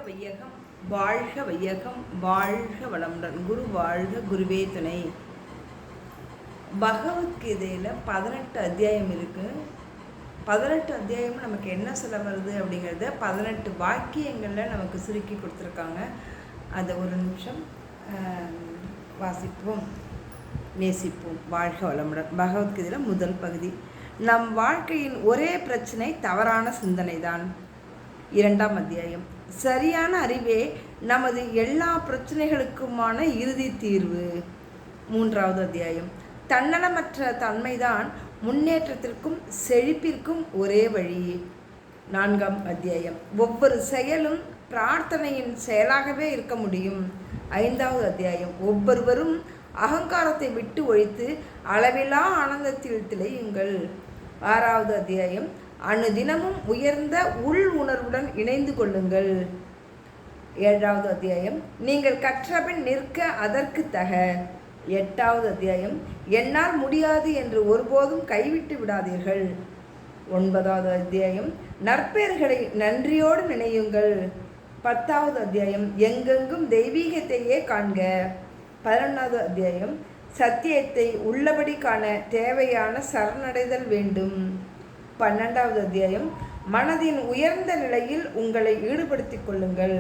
வையகம், வாழ்க வையகம், வாழ்க வளமுடன். குரு வாழ்க, குருவே துணை. பகவத்கீதையில் 18 அத்தியாயம் இருக்குது. 18 அத்தியாயமும் நமக்கு என்ன சொல்ல வருது அப்படிங்கிறத 18 வாக்கியங்களில் நமக்கு சுருக்கி கொடுத்துருக்காங்க. அதை ஒரு நிமிஷம் வாசிப்போம், நேசிப்போம். வாழ்க வளமுடன். பகவத்கீதையில் முதல் பகுதி, நம் வாழ்க்கையின் ஒரே பிரச்சனை தவறான சிந்தனை தான். 2ஆம் அத்தியாயம், சரியான அறிவே நமது எல்லா பிரச்சனைகளுக்குமான இறுதி தீர்வு. 3வது அத்தியாயம், தன்னலமற்ற தன்மைதான் முன்னேற்றத்திற்கும் செழிப்பிற்கும் ஒரே வழி. 4ஆம் அத்தியாயம், ஒவ்வொரு செயலும் பிரார்த்தனையின் செயலாகவே இருக்க முடியும். 5வது அத்தியாயம், ஒவ்வொருவரும் அகங்காரத்தை விட்டு ஒழித்து அளவிலா ஆனந்தத்தில் திளையுங்கள். 6வது அத்தியாயம், அனுதினமும் உயர்ந்த உள் உணர்வுடன் இணைந்து கொள்ளுங்கள். 7வது அத்தியாயம், நீங்கள் கற்றபின் நிற்க அதற்கு தக. 8வது அத்தியாயம், என்னால் முடியாது என்று ஒருபோதும் கைவிட்டு விடாதீர்கள். 9வது அத்தியாயம், நற்பெயர்களை நன்றியோடு நினையுங்கள். 10வது அத்தியாயம், எங்கெங்கும் தெய்வீகத்தையே காண்க. 11வது அத்தியாயம், சத்தியத்தை உள்ளபடி காண தேவையான சரணடைதல் வேண்டும். 12வது அத்தியாயம், மனதின் உயர்ந்த நிலையில் உங்களை ஈடுபடுத்திக் கொள்ளுங்கள்.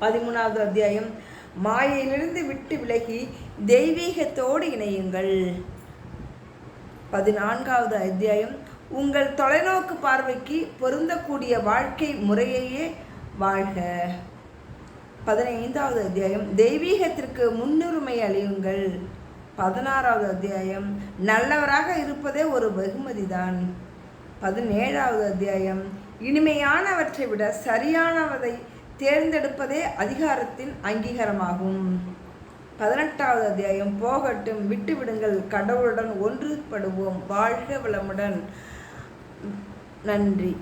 13வது அத்தியாயம், மாயையிலிருந்து விட்டு விலகி தெய்வீகத்தோடு இணையுங்கள். 14வது அத்தியாயம், உங்கள் தொலைநோக்கு பார்வைக்கு பொருந்தக்கூடிய வாழ்க்கை முறையையே வாழ்க. 15வது அத்தியாயம், தெய்வீகத்திற்கு முன்னுரிமை அளியுங்கள். 16வது அத்தியாயம், நல்லவராக இருப்பதே ஒரு வெகுமதிதான். 17வது அத்தியாயம், இனிமையானவற்றை விட சரியானவதை தேர்ந்தெடுப்பதே அதிகாரத்தின் அங்கீகாரமாகும். 18வது அத்தியாயம், போகட்டும், விட்டுவிடுங்கள், கடவுளுடன் ஒன்றுபடுவோம். வாழ்க வளமுடன். நன்றி.